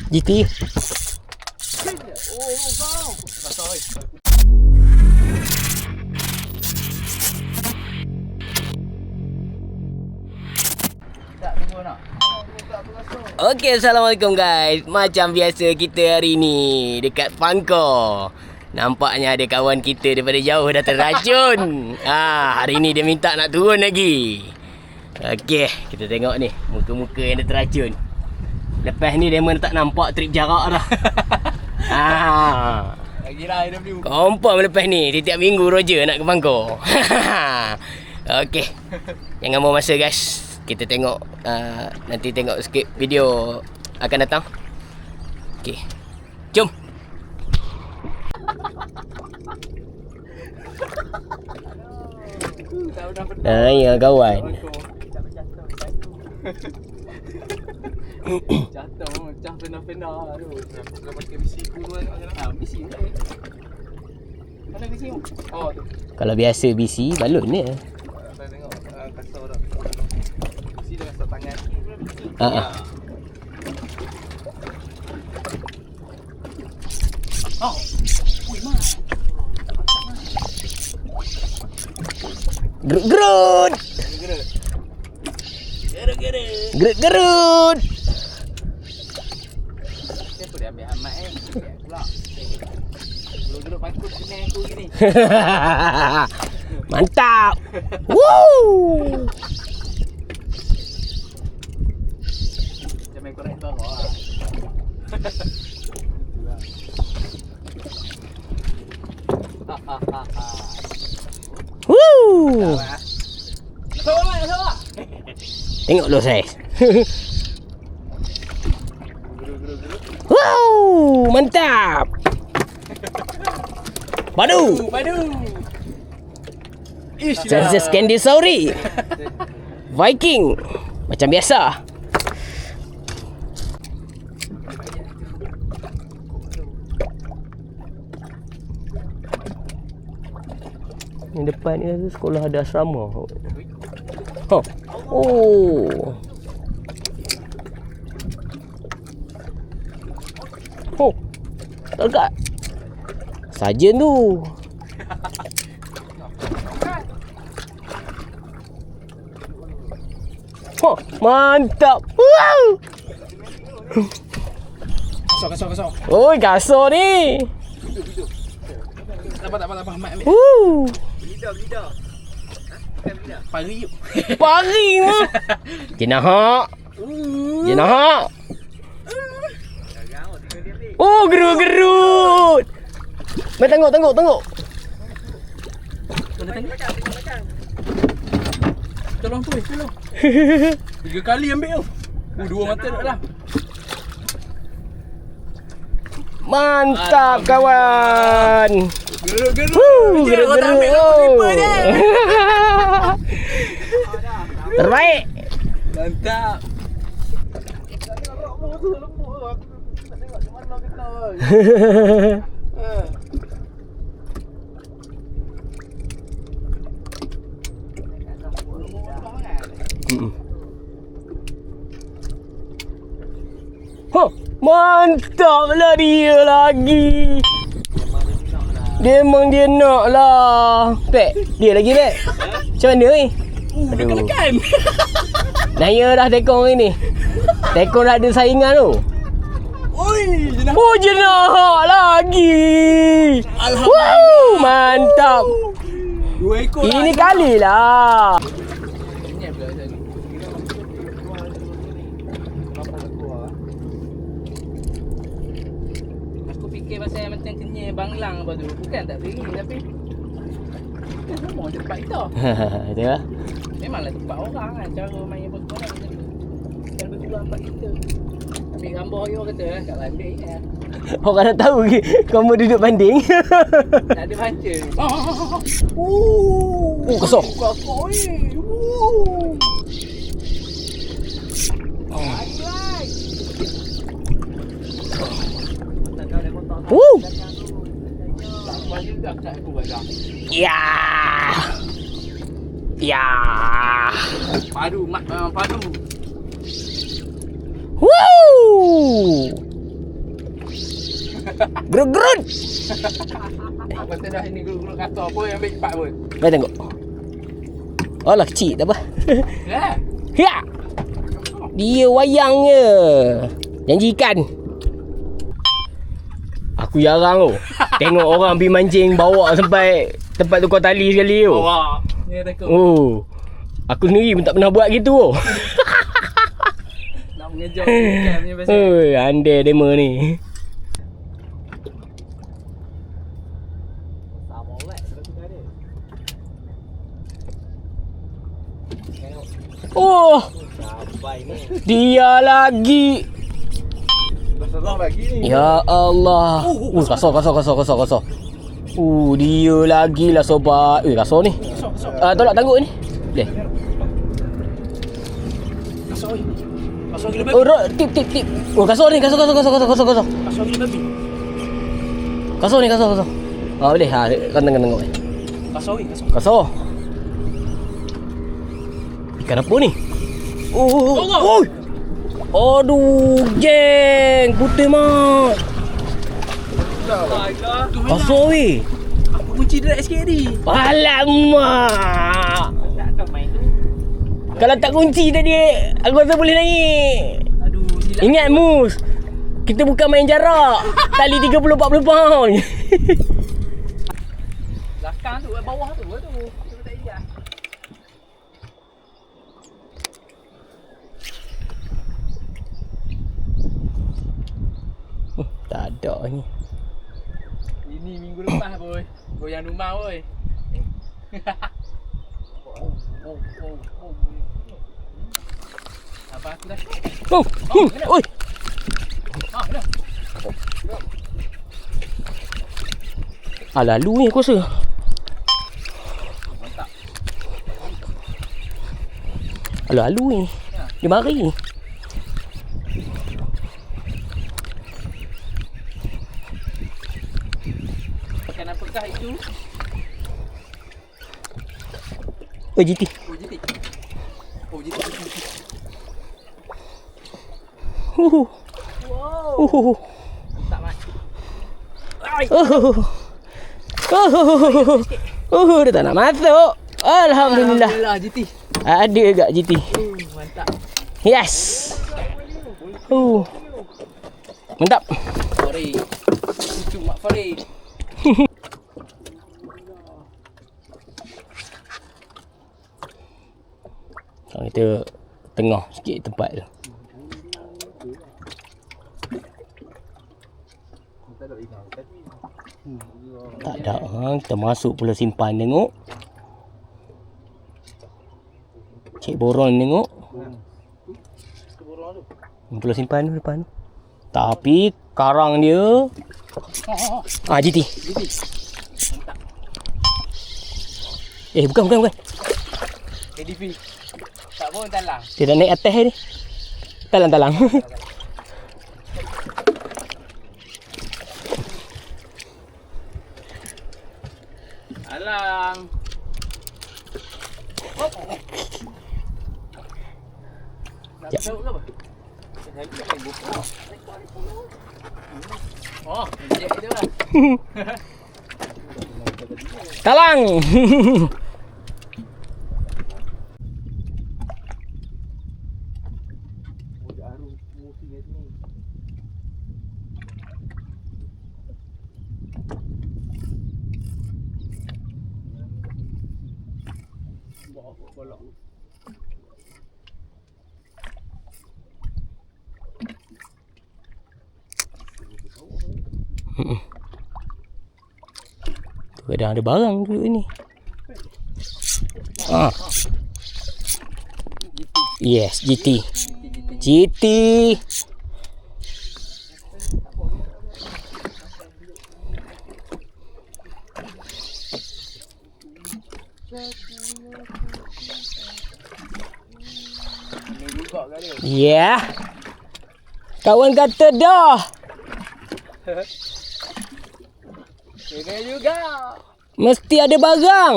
GT. Okey, Assalamualaikum guys. Macam biasa kita hari ni dekat Pangkor. Nampaknya ada kawan kita daripada jauh dah terracun. Hari ni dia minta nak turun lagi. Okey, kita tengok ni muka-muka yang dah terracun. Lepas ni dia tak nampak trip jarak dah. Lagi lah AW. Confirm lepas ni setiap minggu Roger nak ke Pangkor. Okey. Jangan buang masa guys. Kita tengok nanti tengok sikit video akan datang. Okey. Jom. Ya kawan. Jatuh, pecah fender-fender tu. Kau pakai besi dulu kan. Besi ni. Mana besi tu? Oh tu. Kalau biasa BC balon ni. Saya tengok kasar dah. Besi dah kasar tangan. Oh. Ui mak. Gerut-gerut. Gerut-gerut. Siapa dia ambil amat pula. Gerut-gerut pangkut kena aku gini. Mantap. Woo. Macam main korek bawah lah. Woo. Sama. Tengok lo saya. Wow, mantap. Padu. Princess Candy Sauri. Viking. Macam biasa. Yang depan ni sekolah ada asrama. Oh. Oh. Dekat. Sarjan tu. Oh, mantap. Wow. Kasar. Oi, kasar ni. Tak apa. Mat ambil. Lidah. Pari yuk. Pari mu. Jenahak. Oh, gerut-gerut. Mai tengok. Tolong. Tolong. 3 kali ambil tu. 2 mata dah lah. Mantap kawan. Gerut-gerut. Gerut-gerut. Terbaik. Mantap. Mantap lah dia lagi. Dia memang dia nak lah. Pek, dia lagi Pek. Macam mana ni? Dekat-dekat. Naya dah tekong ni. Tekong dah ada saingan tu. Oi, jenah. Oh, jenah lagi. Alhamdulillah. Mantap. 2 ekor lah. Ini kali lah. Aku fikir pasal macam kenyai banglang apa tu. Bukan tak beri tapi semua tempat kita. Betul lah. Memanglah tempat orang kan. Cara main apa semua orang macam tu. Bukan berkurang tempat kita. Ambil gambar dia kata kat banding kan. Orang nak tahu ke kamu duduk banding. Tak ada baca. Kosong. Kosong ni. Ya. Padu, mak padu. Woo! Gerut-gerut. Kata dah ini gulung-gulung kata apa yang ambil cepat pun. Mari tengok. Oh lah kecil tak apa. Ya. Ya. Dia wayang je. Janji ikan. Aku jarang tu. Tengok orang pergi mancing bawa sampai tempat tukar tali sekali tu. Awak. Ni takut. Oh. Aku sendiri pun tak pernah buat gitu tu. Nak mengejar ikan punya pasal. Oi, andai demo ni. Sama oleh satu kali. Oh, Sampai ni. dia lagi. Besar lagi ni. Ya Allah. Kasar. Dia lagi lah sobat. Kasar ni. Tolak tangguk ni. Boleh. Kasar ni. Kasar gila Oh, tip. Oh, kasar ni. Kasar. Kasar gila babi. Kasar ni. Boleh. Kena tengok. Kasar ni. Kasar. Ikan apa ni? Oh. Aduh, geng. Putih mat. Kasar weh. Aku kunci direct sikit ni. Alamak. Tak main tu. Kalau tak kunci tadi, aku rasa boleh naik. Aduh, silap. Ingat Mus, kita bukan main jarak. Tali 30-40 pound. Belakang tu, bawah tu. Tu tak ingat. Tak ada ni. Ini minggu lepas boy. Goyang rumah boy. Apa aku dah? Oh, oi. Dah. Lalu ni aku rasa. Mantap. Lalu ni. Dia mari. Ikan apakah itu? Oh, GT. Oh, JT. Wow. Tak mat. Dia tak nak masuk. Alhamdulillah. Alhamdulillah JT. Ada agak GT. Mantap. Yes. Mantap. Farid. Cucu Mak Farid. Kita tengah sikit tempat tu. Tak ada. Kita masuk pula simpan tengok. Cik Boron tengok. Pula simpan tu depan. Tapi karang dia GT. Bukan. ADV. Tak pun talang. Dia dah naik atas ni. Talang. Alang. Nak Ya. tahu ke apa? Oh, jek dia lah. Talang. Kadang ada barang dulu ni. Yes, GT. Ya. Kawan kata dah. Kena juga. Mesti ada barang.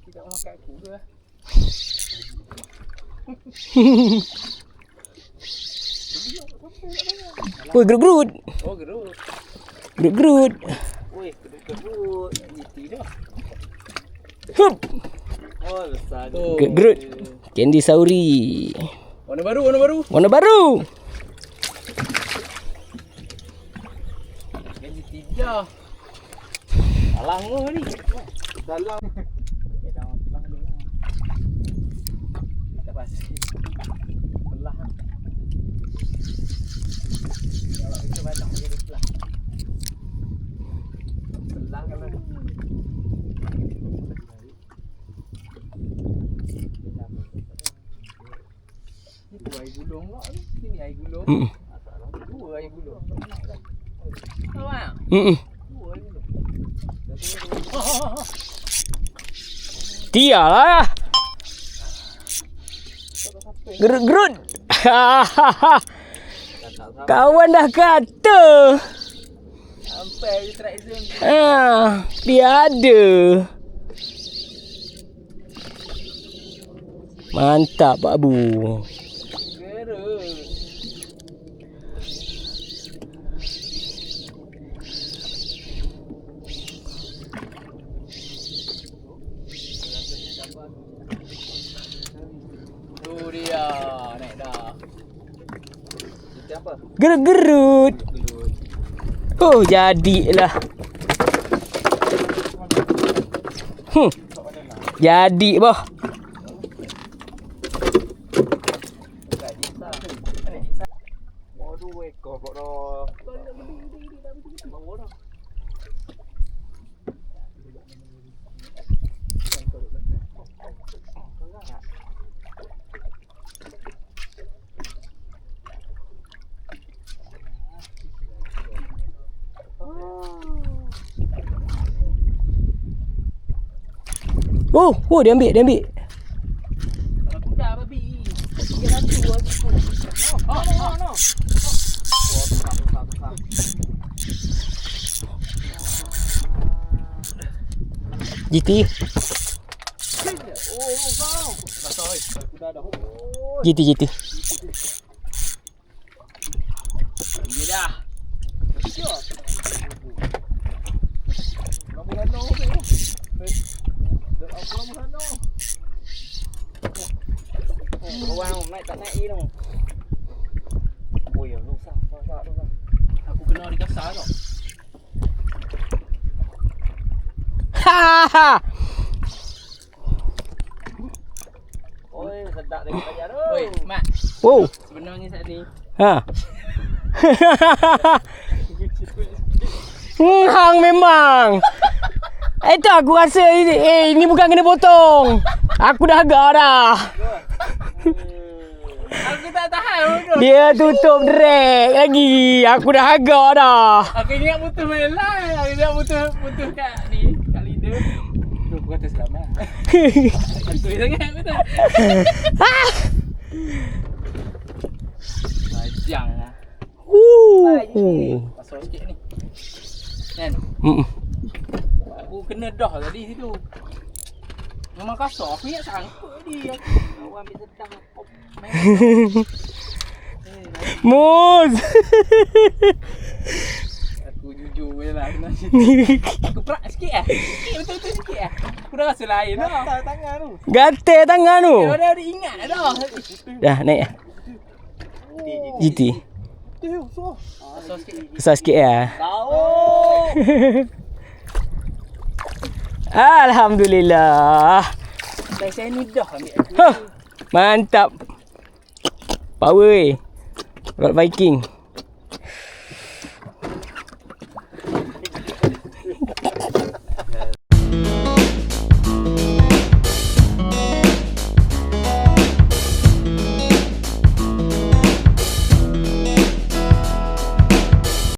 Tidak makan aku ke? Woi, gerut-gerut. Oh, gerut. Gerut-gerut. Woi, gerut. Ini dah. Hup. Oh, besar. Gerut. Candy sauri. Warna baru, warna baru. Warna baru. Gaji 3. Alang ni. Dalam. Ya dah, pelah dulu. Kita pasti. Pelah. Kalau kita banyak jadi pelah. Pelah kalau. Itu air gulung lah. Sini air gulung. Dua air gulung. Tahu tak? Dua air gulung. Dia lah. Gerut-gerut. Kawan dah kata. Sampai strike zone. Dia ada. Mantap Pak Bu. Gerut. Tu dia, naik dah. Itu apa? Gerut-gerut. Gelut. Oh, jadilah. Jadi boh. Waduh, ekor kok dah. Bawa dah. Oh, dia ambil. Kalau kuda babi. Dia laju aku. No. Tukar. GT. Oh, kau. Rasa oi. Kuda dah. Oh, GT. dia dah. Siap. Kamu rano ke? Dah aku kamu rano. Wow, naik tak naik ni. Oh ya, rosak. Aku kena dikasar tau. Ha. Oi, sedap lagi ajar tu. Oi, Mak. Oh. Sebenarnya saat ni. Ha. Hang memang. Itu aku rasa ini bukan kena potong. Aku dah agak dah. Aku tak tahan tu. Dia tutup drag lagi. Aku dah agak dah. Aku ingat putus melai. Aku ingat putus kat ni, kat leader. Tu aku kata selamat. Aku sangat betul. Majang lah. Pasal sikit ni. Kan? Aku kena dah tadi situ. Memang kasar. Aku ingat sangkut dia. Aku ambil sedang. Mus. Aku jujur je lah. Aku perak sikit lah. Betul-betul sikit lah. Aku dah rasa lain dah. Gatal tangan tu. Gatal tangan tu. Dia dah ingat dah. Dah naik lah. GT. Besar sikit lah. Tahu. Alhamdulillah. Saya ni dah ambil. Mantap. Power Rod Viking.